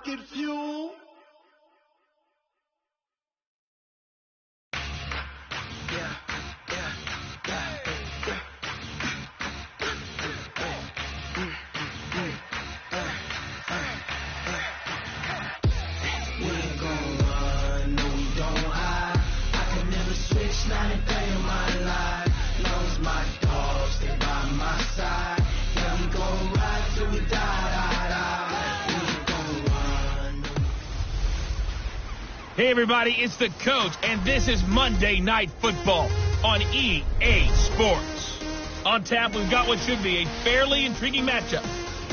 rocket fuel. Hey, everybody, it's the coach, and this is Monday Night Football on EA Sports. On tap, we've got what should be a fairly intriguing matchup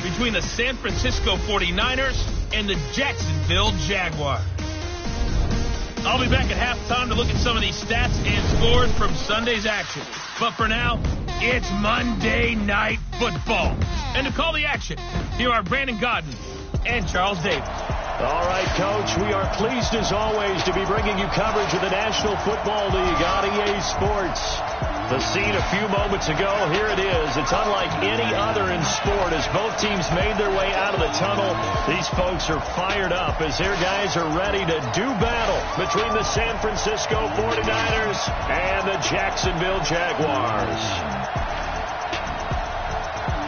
between the San Francisco 49ers and the Jacksonville Jaguars. I'll be back at halftime to look at some of these stats and scores from Sunday's action. But for now, it's Monday Night Football. And to call the action, here are Brandon Godden and Charles Davis. All right, Coach, we are pleased as always to be bringing you coverage of the National Football League on EA Sports. The scene a few moments ago, here it is. It's unlike any other in sport as both teams made their way out of the tunnel. These folks are fired up as their guys are ready to do battle between the San Francisco 49ers and the Jacksonville Jaguars.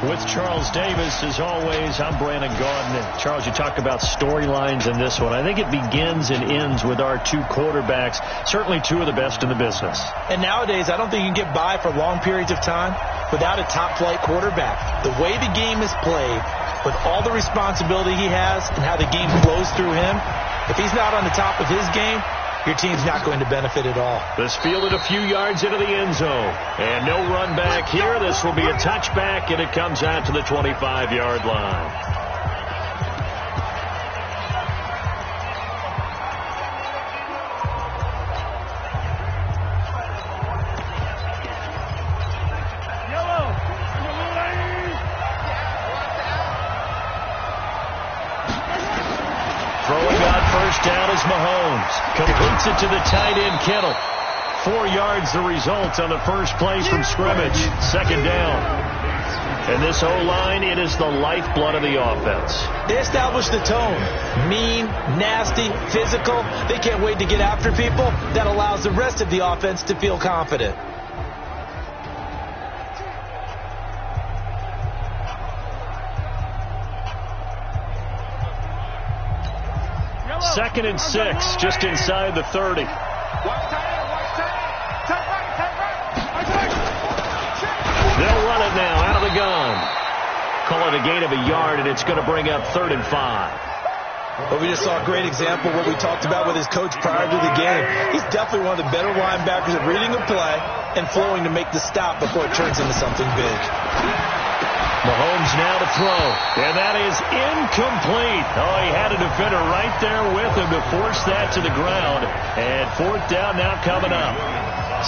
With Charles Davis, as always, I'm Brandon Gardner. Charles, you talk about storylines in this one. I think it begins and ends with our two quarterbacks, certainly two of the best in the business. And nowadays, I don't think you can get by for long periods of time without a top-flight quarterback. The way the game is played, with all the responsibility he has and how the game flows through him, if he's not on the top of his game, your team's not going to benefit at all. This fielded a few yards into the end zone. And no run back here. This will be a touchback, and it comes out to the 25-yard line. Down is Mahomes. Completes it to the tight end, Kittle. 4 yards the result on the first play from scrimmage. Second down. And this O-line, it is the lifeblood of the offense. They established the tone. Mean, nasty, physical. They can't wait to get after people. That allows the rest of the offense to feel confident. Second and 6, just inside the 30. They'll run it now out of the gun. Call it a gain of a yard, and it's going to bring up 3rd and 5. But we just saw a great example of what we talked about with his coach prior to the game. He's definitely one of the better linebackers at reading a play and flowing to make the stop before it turns into something big. Mahomes now to throw, and that is incomplete. Oh, he had a defender right there with him to force that to the ground. And 4th down now coming up.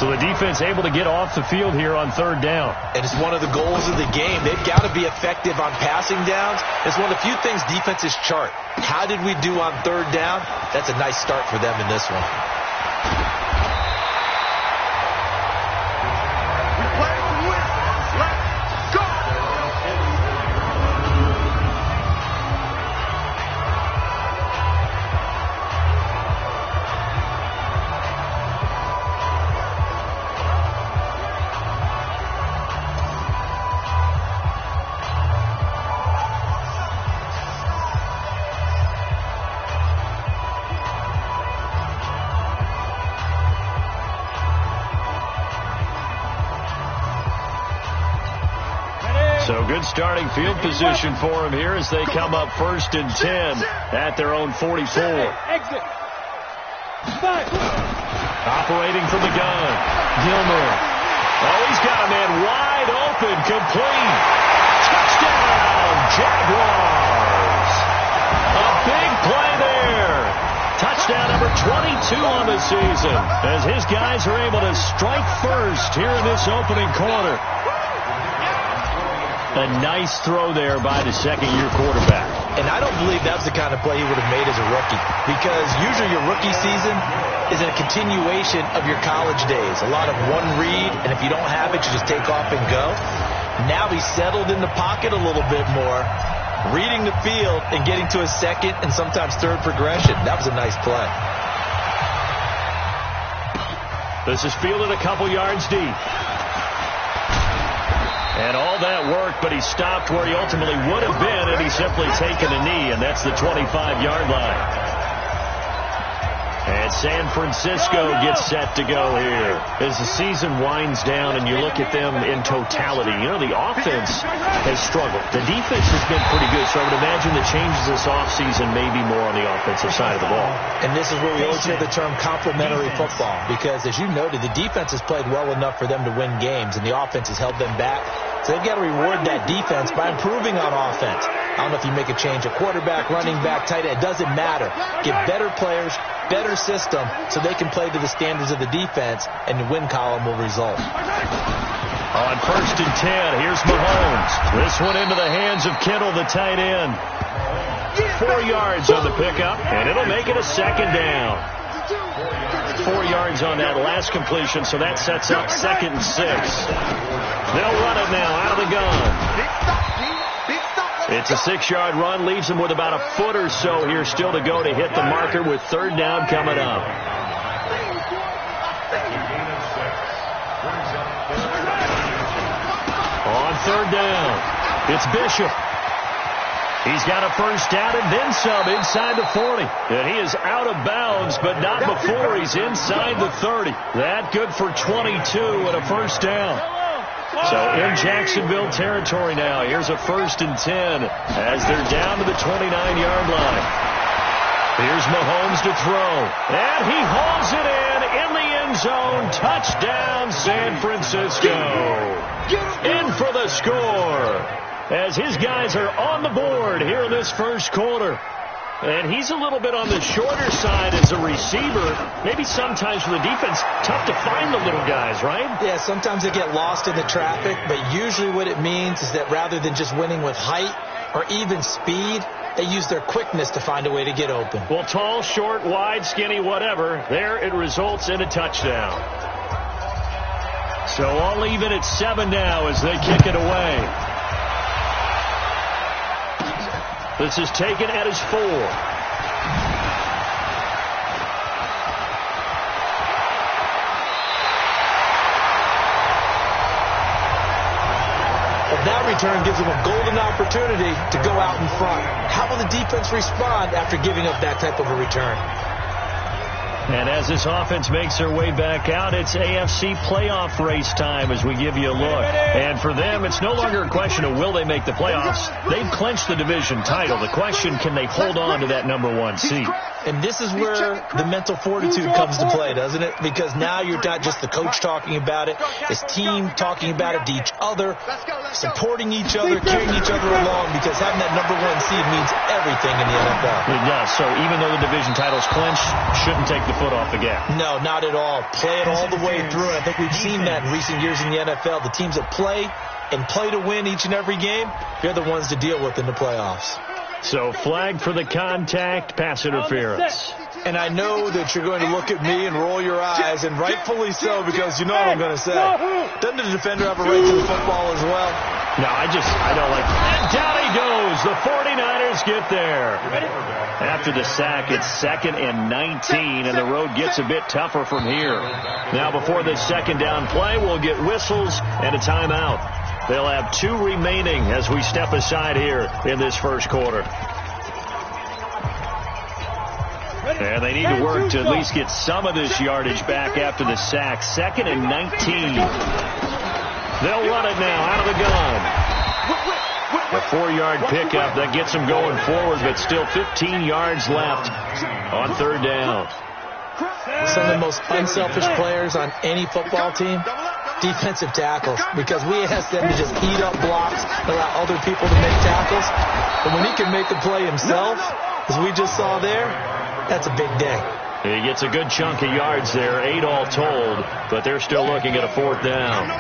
So the defense able to get off the field here on 3rd down. And it's one of the goals of the game. They've got to be effective on passing downs. It's one of the few things defenses chart. How did we do on 3rd down? That's a nice start for them in this one. So good starting field position for him here as they come up 1st and 10 at their own 44. Operating from the gun. Gilmore. Oh, he's got a man wide open, complete. Touchdown, Jaguars. A big play there. Touchdown number 22 on the season as his guys are able to strike first here in this opening quarter. A nice throw there by the second-year quarterback. And I don't believe that's the kind of play he would have made as a rookie, because usually your rookie season is a continuation of your college days. A lot of one read, and if you don't have it, you just take off and go. Now he's settled in the pocket a little bit more, reading the field and getting to a second and sometimes third progression. That was a nice play. This is fielded a couple yards deep. And all that work, but he stopped where he ultimately would have been, and he's simply taken a knee, and that's the 25-yard line. And San Francisco gets set to go here. As the season winds down and you look at them in totality, you know, the offense has struggled. The defense has been pretty good, so I would imagine the changes this offseason may be more on the offensive side of the ball. And this is where we always hear the term complementary football, because as you noted, the defense has played well enough for them to win games, and the offense has held them back. So they've got to reward that defense by improving on offense. I don't know if you make a change at quarterback, running back, tight end. It doesn't matter. Get better players, better system, so they can play to the standards of the defense, and the win column will result. On 1st and 10, here's Mahomes. This one into the hands of Kittle, the tight end. 4 yards on the pickup, and it'll make it a second down. 4 yards on that last completion, so that sets up 2nd and 6. They'll run it now out of the gun. It's a 6-yard run, leaves them with about a foot or so here still to go to hit the marker with 3rd down coming up. On 3rd down, it's Bishop. He's got a first down and then some inside the 40. And he is out of bounds, but not before he's inside the 30. That good for 22 and a first down. So in Jacksonville territory now. Here's a 1st and 10 as they're down to the 29-yard line. Here's Mahomes to throw. And he hauls it in the end zone. Touchdown, San Francisco. In for the score as his guys are on the board here in this first quarter. And he's a little bit on the shorter side as a receiver. Maybe sometimes for the defense, tough to find the little guys, right? Yeah, sometimes they get lost in the traffic, but usually what it means is that rather than just winning with height or even speed, they use their quickness to find a way to get open. Well, tall, short, wide, skinny, whatever, there it results in a touchdown. So all even at 7 now as they kick it away. This is taken at his 4. That return gives them a golden opportunity to go out in front. How will the defense respond after giving up that type of a return? And as this offense makes their way back out, it's AFC playoff race time as we give you a look. And for them, it's no longer a question of will they make the playoffs. They've clinched the division title. The question, can they hold on to that #1 seed? And this is where the mental fortitude comes to play, doesn't it? Because now you're not just the coach talking about it. It's team talking about it to each other, supporting each other, carrying each other along, because having that #1 seed means everything in the NFL. It does. So even though the division title's clinched, shouldn't take the foot off the gas. No, not at all. Play it all the way through. And I think we've seen that in recent years in the NFL. The teams that play and play to win each and every game, they're the ones to deal with in the playoffs. So flag for the contact, pass interference. And I know that you're going to look at me and roll your eyes, and rightfully so, because you know what I'm going to say. Doesn't the defender have a right to the football as well? No, I don't like that. Down he goes. The 49ers get there. After the sack, it's 2nd and 19, and the road gets a bit tougher from here. Now, before this 2nd down play, we'll get whistles and a timeout. They'll have 2 remaining as we step aside here in this first quarter. And they need to work to at least get some of this yardage back after the sack. 2nd and 19. They'll run it now out of the gun. A 4-yard pickup that gets them going forward, but still 15 yards left on 3rd down. Some of the most unselfish players on any football team, defensive tackles, because we ask them to just eat up blocks, allow other people to make tackles. And when he can make a play himself, as we just saw there, that's a big day. He gets a good chunk of yards there, 8 all told, but they're still looking at a 4th down.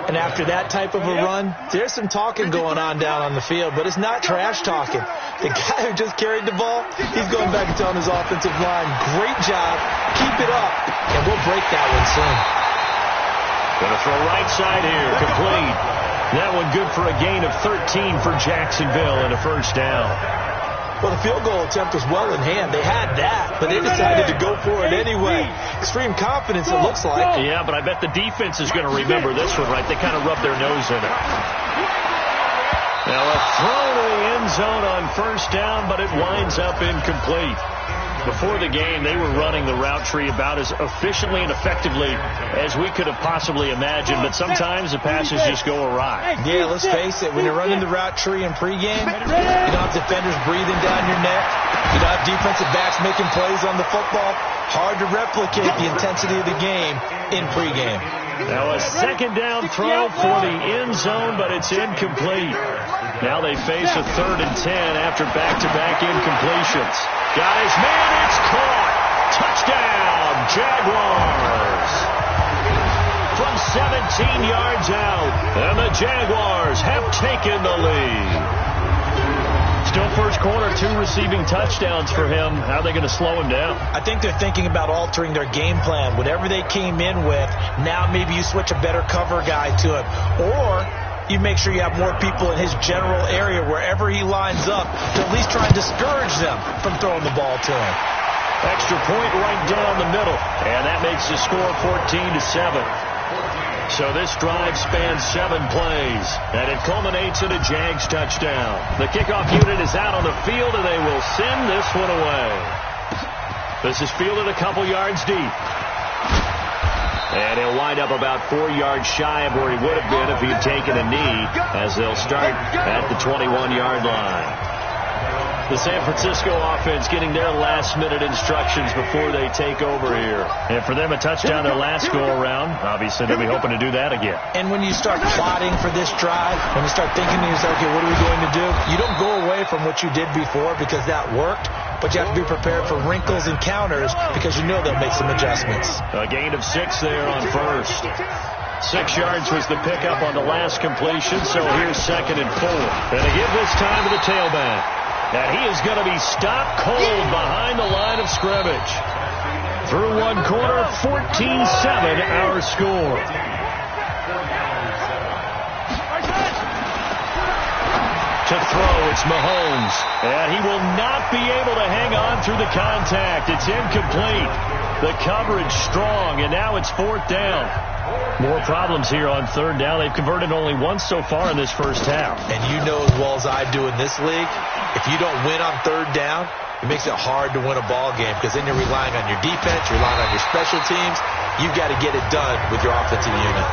And after that type of a run, there's some talking going on down on the field, but it's not trash talking. The guy who just carried the ball, he's going back and telling his offensive line, great job, keep it up, and we'll break that one soon. Going to throw right side here, complete. That one good for a gain of 13 for Jacksonville and a first down. Well, the field goal attempt was well in hand. They had that, but they decided to go for it anyway. Extreme confidence, it looks like. Yeah, but I bet the defense is going to remember this one, right? They kind of rubbed their nose in it. Now a throw to the end zone on first down, but it winds up incomplete. Before the game, they were running the route tree about as efficiently and effectively as we could have possibly imagined, but sometimes the passes just go awry. Yeah, let's face it, when you're running the route tree in pregame, you don't have defenders breathing down your neck. You don't have defensive backs making plays on the football. Hard to replicate the intensity of the game in pregame. Now a second down throw for the end zone, but it's incomplete. Now they face a 3rd and 10 after back-to-back incompletions. Got his man, it's caught. Touchdown, Jaguars. From 17 yards out, and the Jaguars have taken the lead. Still first quarter, 2 receiving touchdowns for him. How are they going to slow him down? I think they're thinking about altering their game plan. Whatever they came in with, now maybe you switch a better cover guy to it. Or you make sure you have more people in his general area wherever he lines up to at least try and discourage them from throwing the ball to him. Extra point right down the middle, and that makes the score 14-7. So this drive spans 7 plays, and it culminates in a Jags touchdown. The kickoff unit is out on the field, and they will send this one away. This is fielded a couple yards deep. And he'll wind up about 4 yards shy of where he would have been if he had taken a knee, as they'll start at the 21-yard line. The San Francisco offense getting their last-minute instructions before they take over here. And for them, a touchdown their last go-around. Obviously, they'll be hoping to do that again. And when you start plotting for this drive, when you start thinking to yourself, okay, what are we going to do? You don't go away from what you did before because that worked, but you have to be prepared for wrinkles and counters because you know they'll make some adjustments. A gain of 6 there on first. 6 yards was the pickup on the last completion, so here's 2nd and 4. And they give this time to the tailback. And he is going to be stopped cold behind the line of scrimmage. Through one quarter, 14-7 our score. To throw, it's Mahomes. And he will not be able to hang on through the contact. It's incomplete. The coverage strong, and now it's 4th down. More problems here on 3rd down. They've converted only once so far in this first half. And you know as well as I do in this league, if you don't win on 3rd down, it makes it hard to win a ball game because then you're relying on your defense, you're relying on your special teams. You've got to get it done with your offensive unit.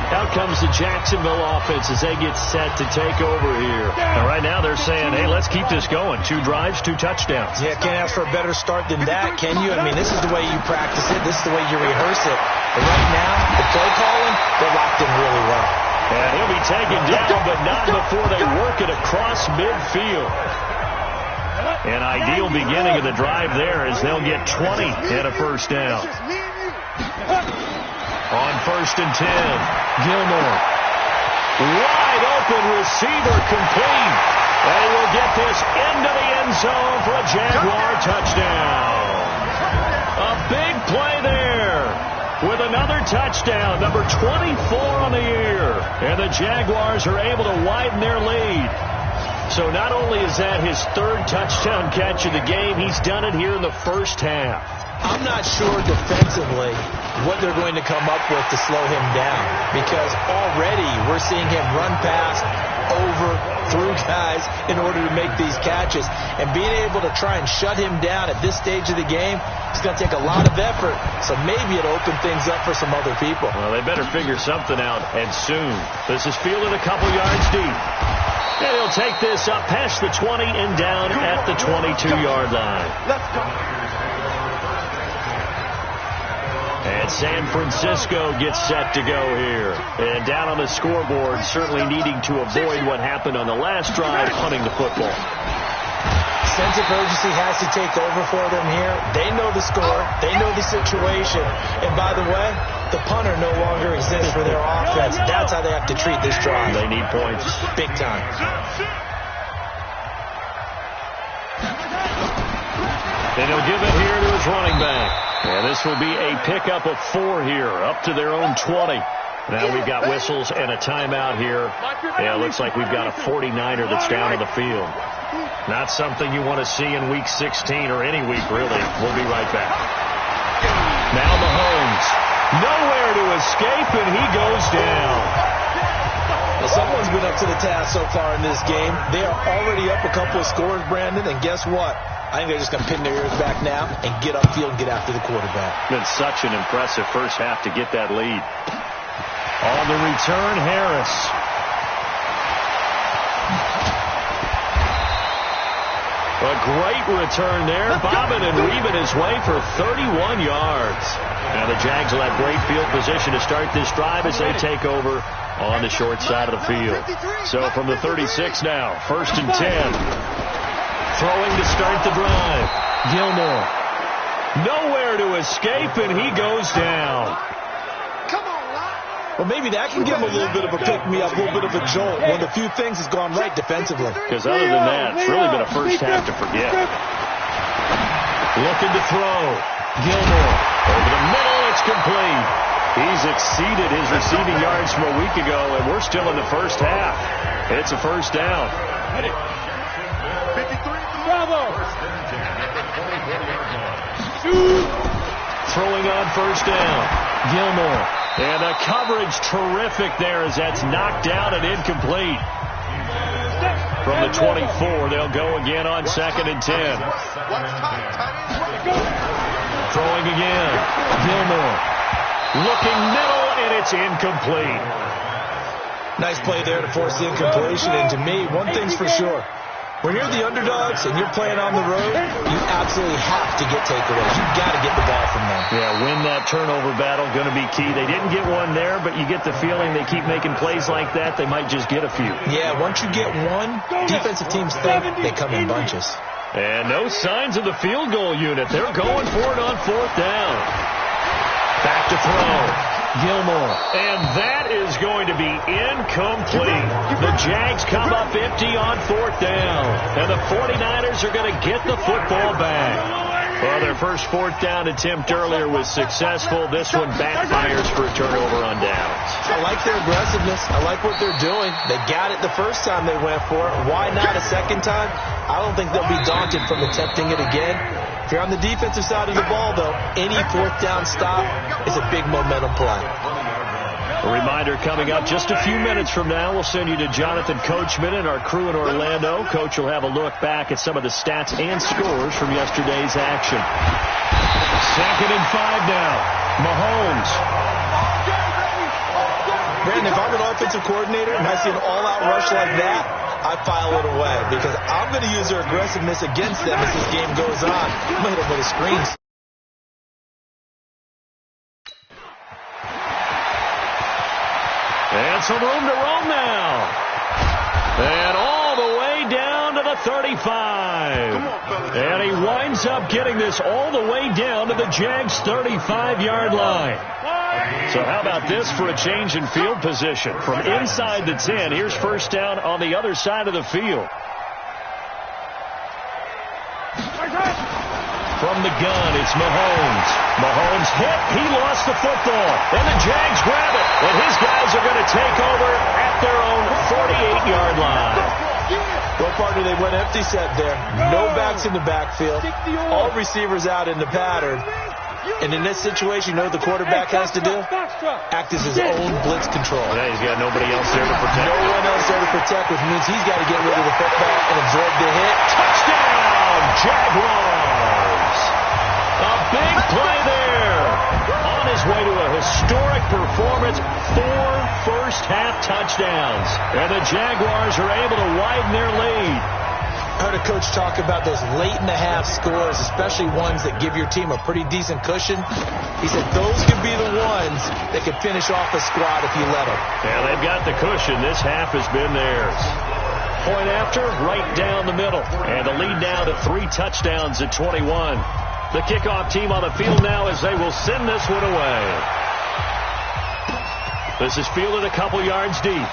Out comes the Jacksonville offense as they get set to take over here. And right now they're saying, hey, let's keep this going. 2 drives, 2 touchdowns. Yeah, can't ask for a better start than that, can you? I mean, this is the way you practice it. This is the way you rehearse it. But right now, the play calling, they're locked in really well. And he'll be taken down, but not before they work it across midfield. An ideal beginning of the drive there as they'll get 20 and a first down. On 1st and 10, Gilmore. Wide open receiver complete. And he will get this into the end zone for a Jaguar touchdown. A big play there with another touchdown, number 24 on the year. And the Jaguars are able to widen their lead. So not only is that his 3rd touchdown catch of the game, he's done it here in the first half. I'm not sure defensively what they're going to come up with to slow him down because already we're seeing him run past, over, through guys in order to make these catches. And being able to try and shut him down at this stage of the game, it's going to take a lot of effort. So maybe it'll open things up for some other people. Well, they better figure something out, and soon. This is fielded a couple yards deep. And he'll take this up past the 20 and down at the 22-yard line. Let's go. And San Francisco gets set to go here. And down on the scoreboard, certainly needing to avoid what happened on the last drive, punting the football. Sense of urgency has to take over for them here. They know the score. They know the situation. And by the way, the punter no longer exists for their offense. That's how they have to treat this drive. They need points. Big time. And he'll give it here to his running back. And this will be a pickup of 4 here, up to their own 20. Now we've got whistles and a timeout here. Yeah, it looks like we've got a 49er that's down on the field. Not something you want to see in Week 16 or any week, really. We'll be right back. Now Mahomes. Nowhere to escape, and he goes down. Well, someone's been up to the task so far in this game. They are already up a couple of scores, Brandon, and guess what? I think they're just going to pin their ears back now and get upfield and get after the quarterback. Been such an impressive first half to get that lead. On the return, Harris. A great return there, bobbing and weaving his way for 31 yards. Now the Jags will have great field position to start this drive as they take over on the short side of the field. So from the 36 now, 1st and 10. Throwing to start the drive. Gilmore. Nowhere to escape, and he goes down. Well, maybe that can give him a little bit of a pick-me-up, a little bit of a jolt. One of the few things that's gone right defensively. Because other than that, it's really been a first half to forget. Looking to throw. Gilmore. Over the middle, it's complete. He's exceeded his receiving yards from a week ago, and we're still in the first half. It's a first down. Throwing on first down. Gilmore. And the coverage terrific there as that's knocked down and incomplete. From the 24, they'll go again on 2nd and 10. Throwing again. Gilmore. Looking middle, and it's incomplete. Nice play there to force the incompletion. And to me, one thing's for sure. When you're the underdogs and you're playing on the road, you absolutely have to get takeaways. You've got to get the ball from them. Yeah, win that turnover battle, going to be key. They didn't get one there, but you get the feeling they keep making plays like that, they might just get a few. Yeah, once you get one, defensive teams think they come in bunches. And no signs of the field goal unit. They're going for it on 4th down. Back to throw. Gilmore. And that is going to be incomplete. The Jags come up empty on 4th down. And the 49ers are going to get the football back. Well, their first 4th down attempt earlier was successful. This one backfires for a turnover on downs. I like their aggressiveness. I like what they're doing. They got it the first time they went for it. Why not a second time? I don't think they'll be daunted from attempting it again. If you're on the defensive side of the ball, though, any 4th down stop is a big momentum play. A reminder coming up just a few minutes from now. We'll send you to Jonathan Coachman and our crew in Orlando. Coach will have a look back at some of the stats and scores from yesterday's action. 2nd and 5 now. Mahomes. Brandon, if I'm an offensive coordinator and I see an all-out rush like that, I file it away because I'm going to use their aggressiveness against them as this game goes on. I'm going to hit them with a screen. And some room to roam now. And all the way down to the 35. And he winds up getting this all the way down to the Jags' 35-yard line. So how about this for a change in field position? From inside the 10, here's first down on the other side of the field. From the gun, it's Mahomes. Mahomes hit. He lost the football. And the Jags grab it. And his guys are going to take over at their own 48-yard line. Well, partner, they went empty set there. No backs in the backfield. All receivers out in the pattern. And in this situation, you know what the quarterback has to do? Act as his own blitz control. Yeah, he's got nobody else there to protect. No one else there to protect, which means he's got to get rid of the football and absorb the hit. Touchdown, Jaguars! A big play there. On his way to a historic performance, 4 first-half touchdowns. And the Jaguars are able to widen their lead. I heard a coach talk about those late-in-the-half scores, especially ones that give your team a pretty decent cushion. He said those could be the ones that could finish off a squad if you let them. Yeah, they've got the cushion. This half has been theirs. Point after, right down the middle. And the lead now to 3 touchdowns at 21. The kickoff team on the field now as they will send this one away. This is fielded a couple yards deep.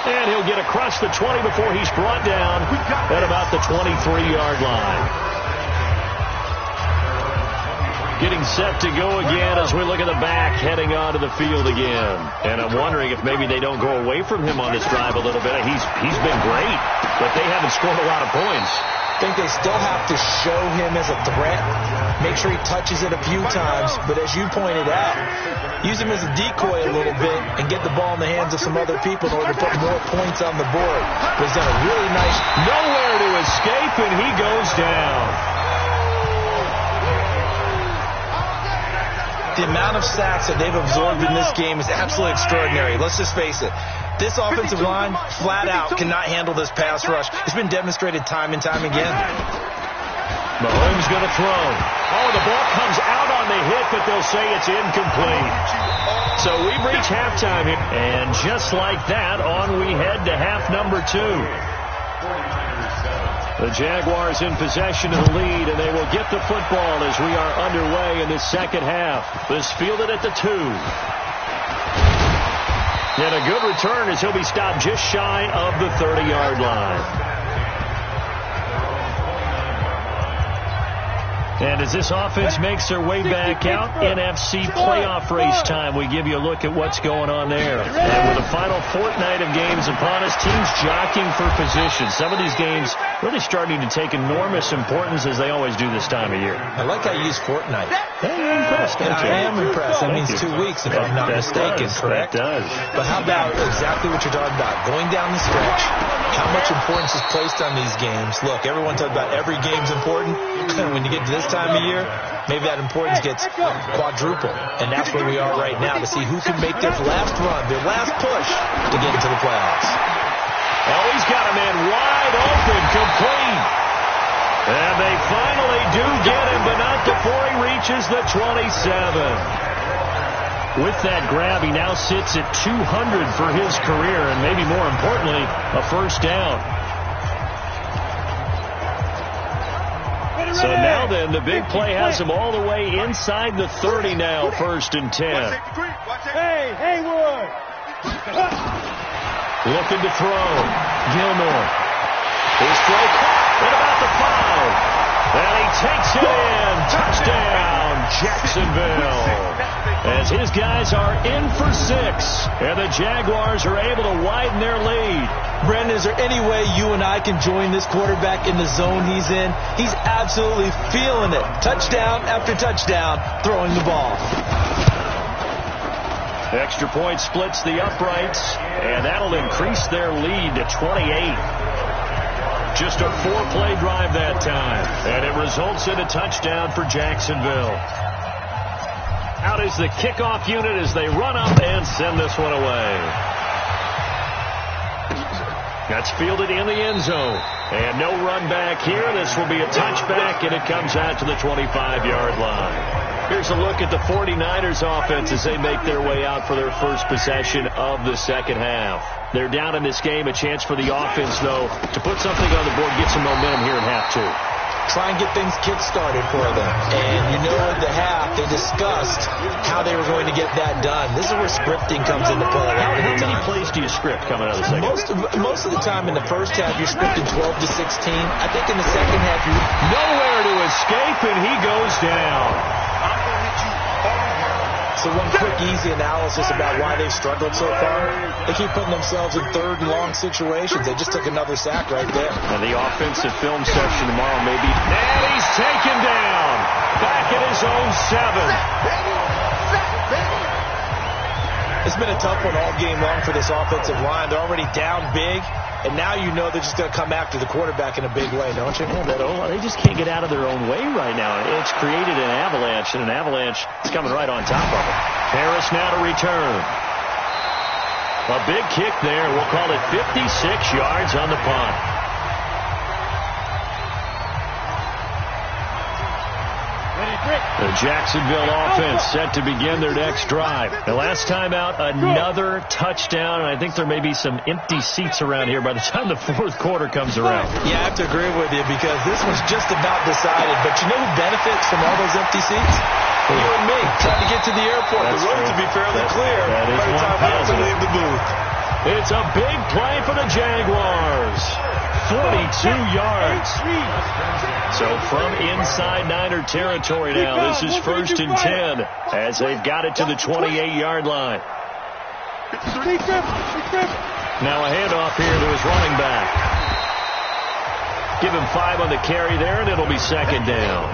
And he'll get across the 20 before he's brought down at about the 23-yard line. getting set to go again as we look at the back heading onto the field again. And I'm wondering if maybe they don't go away from him on this drive a little bit. He's been great, but they haven't scored a lot of points. I think they still have to show him as a threat, make sure he touches it a few times, but as you pointed out, use him as a decoy a little bit and get the ball in the hands of some other people in order to put more points on the board. But he's done a really nice... Nowhere to escape, and he goes down. The amount of sacks that they've absorbed in this game is absolutely extraordinary. Let's just face it. This offensive line, flat out, cannot handle this pass rush. It's been demonstrated time and time again. Mahomes going to throw. Oh, the ball comes out on the hit, but they'll say it's incomplete. So we've reached halftime here. And just like that, on we head to half number 2. The Jaguars in possession of the lead, and they will get the football as we are underway in the second half. This fielded at the 2. And a good return as he'll be stopped just shy of the 30-yard line. And as this offense makes their way back out, NFC playoff race time, we give you a look at what's going on there. And with the final fortnight of games upon us, teams jockeying for position. Some of these games really starting to take enormous importance as they always do this time of year. I like how you use fortnight. Hey, you're impressed, don't you? I am impressed. That means 2 weeks, if I'm not mistaken, correct? That does. But how about exactly what you're talking about? Going down the stretch, how much importance is placed on these games? Look, everyone talks about every game's important. When you get to this time of year, maybe that importance gets quadrupled. And that's where we are right now to see who can make their last run, their last push to get into the playoffs. Oh, he's got a man wide open, complete. And they finally do get him, but not before he reaches the 27. With that grab, he now sits at 200 for his career, and maybe more importantly, a first down. So now then, the big play has him all the way inside the 30 now, 1st and 10. Hey, Haywood! Looking to throw. Gilmore. His throw caught at about the 5. And he takes it in. Touchdown, Jacksonville. As his guys are in for 6. And the Jaguars are able to widen their lead. Brendan, is there any way you and I can join this quarterback in the zone he's in? He's absolutely feeling it. Touchdown after touchdown, throwing the ball. Extra point splits the uprights, and that'll increase their lead to 28. Just a 4-play drive that time, and it results in a touchdown for Jacksonville. Out is the kickoff unit as they run up and send this one away. That's fielded in the end zone. And no run back here. This will be a touchback, and it comes out to the 25-yard line. Here's a look at the 49ers offense as they make their way out for their first possession of the second half. They're down in this game. A chance for the offense, though, to put something on the board, get some momentum here in half 2. Try and get things kick-started for them. And you know at the half, they discussed how they were going to get that done. This is where scripting comes into play. How many plays do you script coming out of the second? Most of the time in the first half, you're scripting 12 to 16. I think in the second half, you're... Nowhere to escape, and he goes down. So one quick, easy analysis about why they've struggled so far. They keep putting themselves in 3rd and long situations. They just took another sack right there. And the offensive film session tomorrow may be... And he's taken down. Back at his own 7. It's been a tough one all game long for this offensive line. They're already down big. And now you know they're just going to come after the quarterback in a big way, don't you? Yeah, they just can't get out of their own way right now. It's created an avalanche, and an avalanche is coming right on top of it. Harris now to return. A big kick there. We'll call it 56 yards on the punt. The Jacksonville offense set to begin their next drive. The last time out, another touchdown, and I think there may be some empty seats around here by the time the 4th quarter comes around. Yeah, I have to agree with you because this one's just about decided. But you know who benefits from all those empty seats? You and me, trying to get to the airport. That's the road true. to be fairly clear that by the time I have to leave the booth. It's a big play for the Jaguars. 42 yards. So from inside Niner territory now, this is 1st and 10 as they've got it to the 28-yard line. Now a handoff here to his running back. Give him 5 on the carry there, and it'll be 2nd down.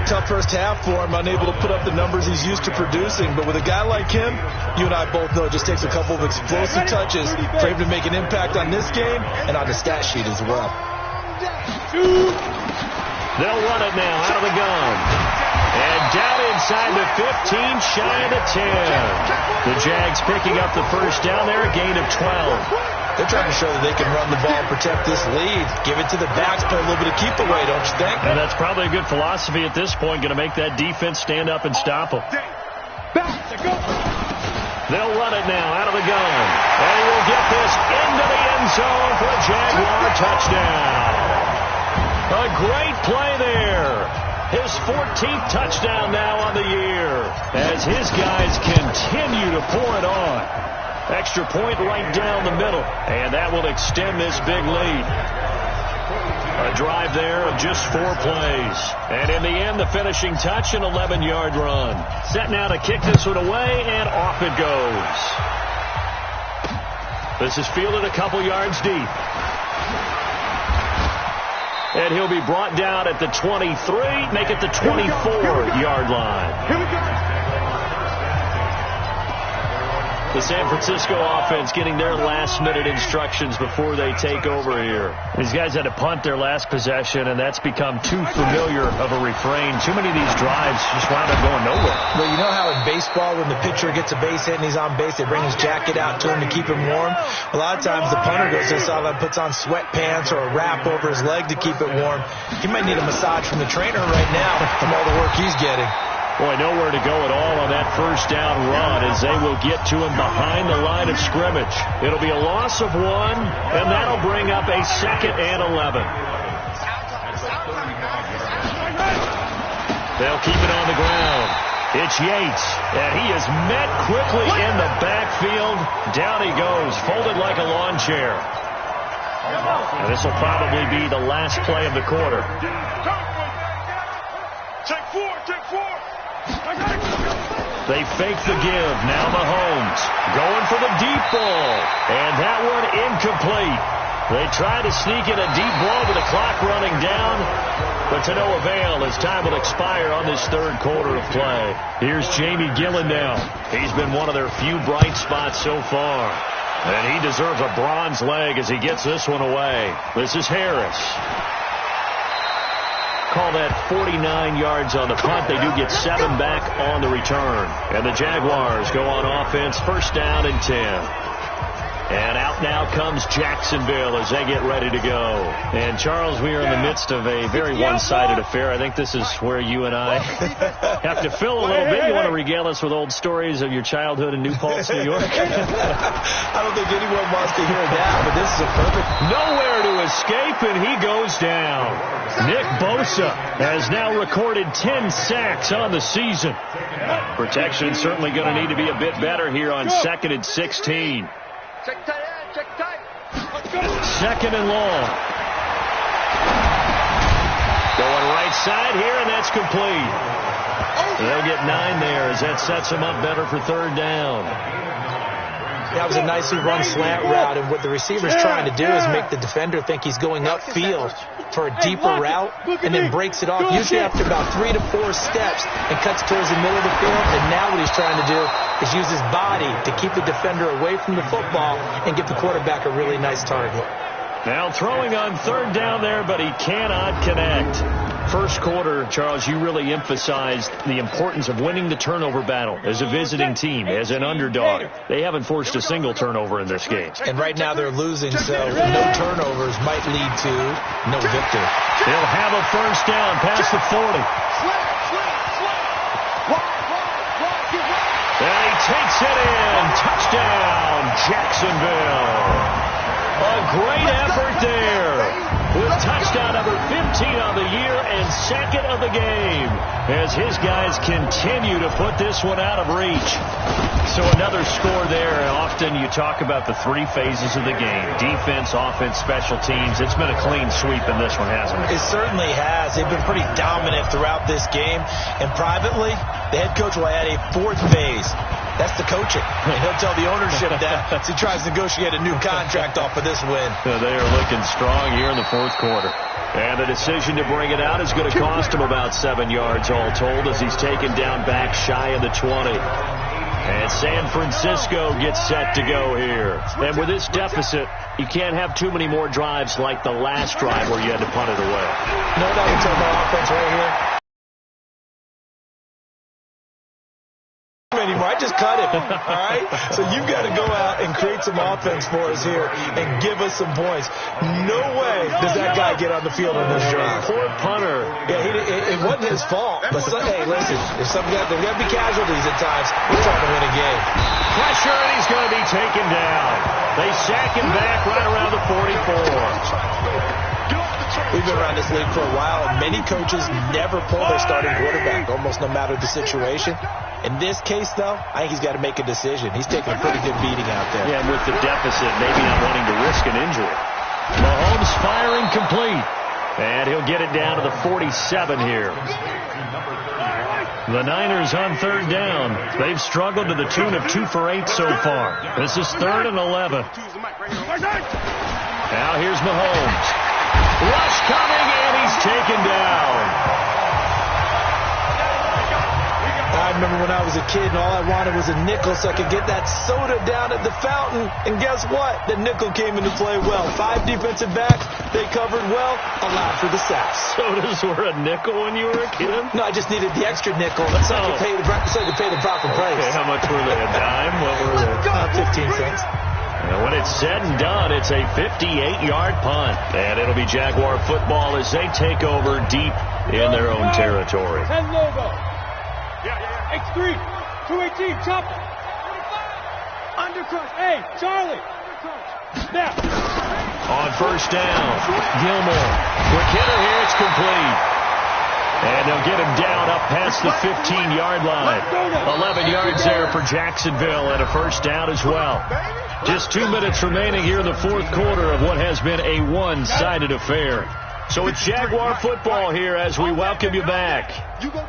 Tough first half for him, unable to put up the numbers he's used to producing. But with a guy like him, you and I both know it just takes a couple of explosive touches for him to make an impact on this game and on the stat sheet as well. They'll run it now out of the gun. And down inside the 15, shy of the 10. The Jags picking up the first down there, a gain of 12. They're trying to show that they can run the ball and protect this lead. Give it to the backs, play a little bit of keep away, don't you think? And that's probably a good philosophy at this point, going to make that defense stand up and stop them. They'll run it now out of the gun. And he will get this into the end zone for a Jaguar touchdown. A great play there. His 14th touchdown now on the year as his guys continue to pour it on. Extra point right down the middle, and that will extend this big lead. A drive there of just 4 plays. And in the end, the finishing touch, an 11-yard run. Set now to kick this one away, and off it goes. This is fielded a couple yards deep. And he'll be brought down at the 23, make it the 24-yard line. Here we go. The San Francisco offense getting their last-minute instructions before they take over here. These guys had to punt their last possession, and that's become too familiar of a refrain. Too many of these drives just wound up going nowhere. But you know how in baseball, when the pitcher gets a base hit and he's on base, they bring his jacket out to him to keep him warm? A lot of times the punter goes to the sideline, puts on sweatpants or a wrap over his leg to keep it warm. He might need a massage from the trainer right now from all the work he's getting. Boy, nowhere to go at all on that first down run as they will get to him behind the line of scrimmage. It'll be a loss of 1, and that'll bring up a 2nd and 11. They'll keep it on the ground. It's Yates, and he is met quickly in the backfield. Down he goes, folded like a lawn chair. And this will probably be the last play of the quarter. Take 4, take 4. They fake the give. Now Mahomes going for the deep ball. And that one incomplete. They try to sneak in a deep ball with the clock running down. But to no avail as time will expire on this third quarter of play. Here's Jamie Gillen now. He's been one of their few bright spots so far. And he deserves a bronze leg as he gets this one away. This is Harris. Call that 49 yards on the punt. They do get 7 back on the return. And the Jaguars go on offense, first down and 10. And out now comes Jacksonville as they get ready to go. And, Charles, we are in the midst of a very one-sided affair. I think this is where you and I have to fill a little bit. You want to regale us with old stories of your childhood in New Paltz, New York? I don't think anyone wants to hear that, but this is a perfect... Nowhere to escape, and he goes down. Nick Bosa has now recorded 10 sacks on the season. Protection certainly going to need to be a bit better here on 2nd and 16. Check tight end, check tight. 2nd and long. Going right side here, and that's complete. They'll get 9 there as that sets them up better for 3rd down. That was a nicely run slant route, and what the receiver's trying to do is make the defender think he's going upfield for a deeper route and then breaks it off, usually after about 3 to 4 steps, and cuts towards the middle of the field. And now what he's trying to do is use his body to keep the defender away from the football and give the quarterback a really nice target. Now throwing on 3rd down there, but he cannot connect. First quarter, Charles, you really emphasized the importance of winning the turnover battle as a visiting team, as an underdog. They haven't forced a single turnover in this game. And right now they're losing, so no turnovers might lead to no victory. They'll have a first down past the 40. And he takes it in. Touchdown, Jacksonville. A great effort there with touchdown number 15 on the year and and second of the game as his guys continue to put this one out of reach. So another score there. Often you talk about the three phases of the game: defense, offense, special teams. It's been a clean sweep in this one, hasn't it? It certainly has. They've been pretty dominant throughout this game. And privately, the head coach will add a fourth phase. That's the coaching. And he'll tell the ownership that as he tries to negotiate a new contract off of this win. They are looking strong here in the fourth quarter. And the decision to bring it out is going to cost him about 7 yards all told as he's taken down back shy of the 20. And San Francisco gets set to go here. And with this deficit, you can't have too many more drives like the last drive where you had to punt it away. No doubt in terms of offense right here. Anymore. I just cut him. All right? So you've got to go out and create some offense for us here and give us some points. No way does that guy get on the field on this drive. Poor punter. Yeah, it wasn't his fault. But hey, listen, if there's got to be casualties at times, we're trying to win a game. Pressure, and he's going to be taken down. They sack him back right around the 44. We've been around this league for a while, and many coaches never pull their starting quarterback, almost no matter the situation. In this case, though, I think he's got to make a decision. He's taking a pretty good beating out there. Yeah, and with the deficit, maybe not wanting to risk an injury. Mahomes firing complete, and he'll get it down to the 47 here. The Niners on third down. They've struggled to the tune of 2 for 8 so far. This is 3rd and 11. Now here's Mahomes. Rush coming, and he's taken down. I remember when I was a kid and all I wanted was a nickel so I could get that soda down at the fountain. And guess what? The nickel came into play well. 5 defensive backs. They covered well. Allowed for the sacks. Sodas were a nickel when you were a kid? No, I just needed the extra nickel so I could pay the proper price. Okay, how much were they? A dime? What were they? 15 cents. And when it's said and done, it's a 58-yard punt. And it'll be Jaguar football as they take over deep in their own territory. 10 logo. X3, 218, chop it. Undercrush. Hey, Charlie. Now. On first down, Gilmore. Quick hitter here, it's complete. And they'll get him down up past the 15-yard line. 11 yards there for Jacksonville and a first down as well. Just 2 minutes remaining here in the fourth quarter of what has been a one-sided affair. So it's Jaguar football here as we welcome you back.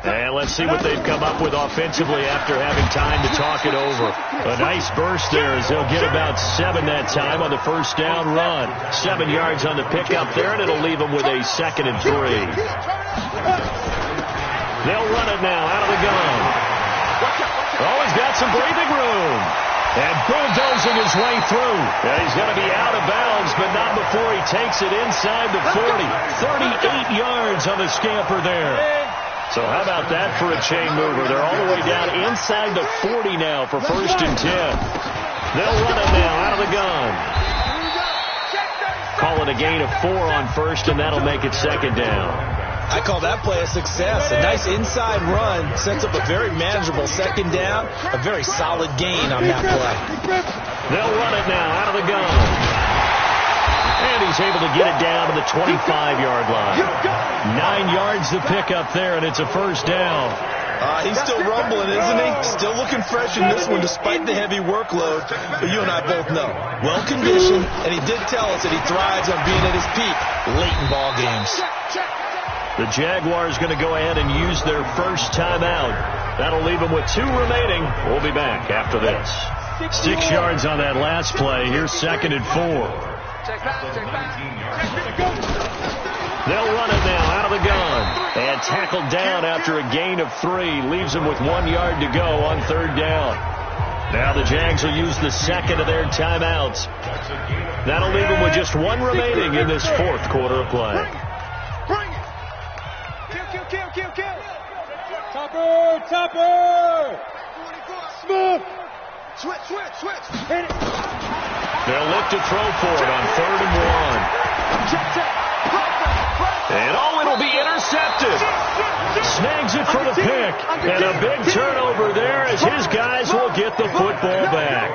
And let's see what they've come up with offensively after having time to talk it over. A nice burst there as they'll get about 7 that time on the first down run. 7 yards on the pickup there, and it'll leave them with a 2nd and 3. They'll run it now out of the gun. Oh, he's got some breathing room. And bulldozing his way through. Yeah, he's going to be out of bounds, but not before he takes it inside the 40. 38 yards on the scamper there. So how about that for a chain mover? They're all the way down inside the 40 now for 1st and 10. They'll run it now out of the gun. Call it a gain of 4 on first, and that'll make it 2nd down. I call that play a success. A nice inside run sets up a very manageable 2nd down. A very solid gain on that play. They'll run it now out of the gun. And he's able to get it down to the 25-yard line. 9 yards to pick up there, and it's a first down. He's still rumbling, isn't he? Still looking fresh in this one despite the heavy workload. But you and I both know. Well-conditioned, and he did tell us that he thrives on being at his peak late in ball games. The Jaguars going to go ahead and use their first timeout. That'll leave them with 2 remaining. We'll be back after this. 6 yards on that last play. Here's 2nd and 4. They'll run it now out of the gun. And tackled down after a gain of 3. Leaves them with 1 yard to go on 3rd down. Now the Jags will use the 2nd of their timeouts. That'll leave them with just 1 remaining in this 4th quarter of play. Kill. Topper. Smooth. Switch. Hit it. They'll look to throw for it on 3rd and 1. And it'll be intercepted. Snags it for the pick. And a big turnover there as his guys will get the football back.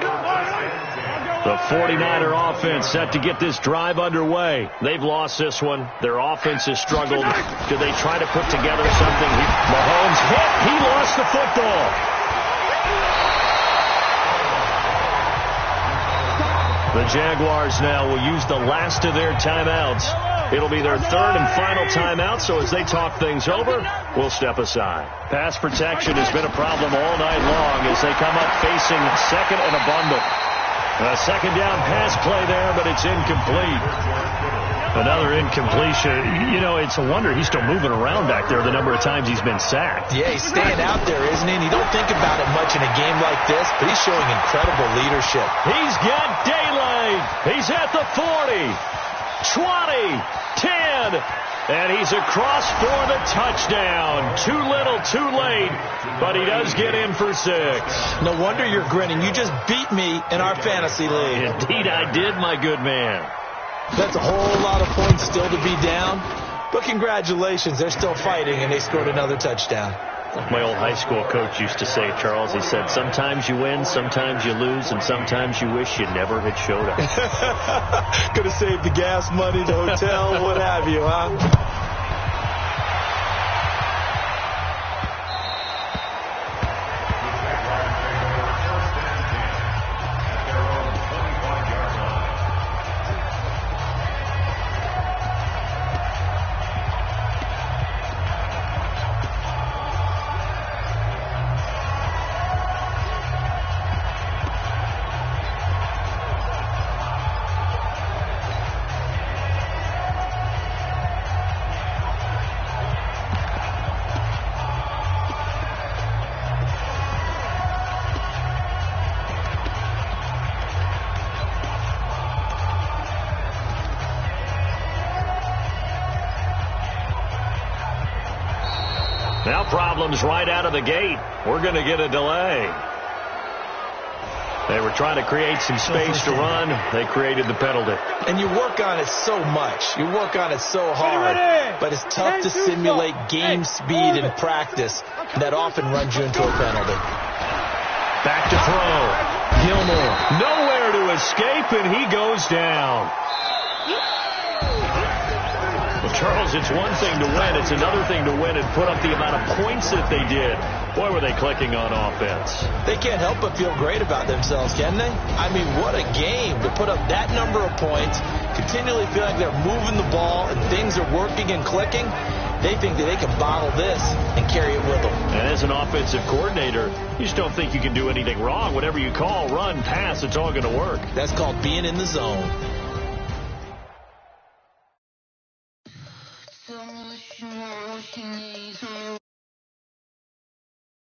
The 49er offense set to get this drive underway. They've lost this one. Their offense has struggled. Do they try to put together something? Mahomes hit. He lost the football. The Jaguars now will use the last of their timeouts. It'll be their third and final timeout, so as they talk things over, we'll step aside. Pass protection has been a problem all night long as they come up facing second and a bundle. A second down pass play there, but it's incomplete. Another incompletion. You know, it's a wonder he's still moving around back there the number of times he's been sacked. Yeah, he's staying out there, isn't he? And you don't think about it much in a game like this, but he's showing incredible leadership. He's got daylight. He's at the 40, 20, 10, and he's across for the touchdown. Too little, too late, but he does get in for 6. No wonder you're grinning. You just beat me in our fantasy league. Indeed I did, my good man. That's a whole lot of points still to be down, but congratulations, they're still fighting, and they scored another touchdown. My old high school coach used to say, Charles, he said, sometimes you win, sometimes you lose, and sometimes you wish you never had showed up. Could have saved the gas money, the hotel, what have you, huh? Now problems right out of the gate. We're going to get a delay. They were trying to create some space to run. They created the penalty. And you work on it so much. You work on it so hard. But it's tough to simulate game speed in practice. That often runs you into a penalty. Back to throw. Gilmore. Nowhere to escape, and he goes down. Well, Charles, it's one thing to win. It's another thing to win and put up the amount of points that they did. Boy, were they clicking on offense. They can't help but feel great about themselves, can they? I mean, what a game to put up that number of points, continually feel like they're moving the ball and things are working and clicking. They think that they can bottle this and carry it with them. And as an offensive coordinator, you just don't think you can do anything wrong. Whatever you call, run, pass, it's all going to work. That's called being in the zone.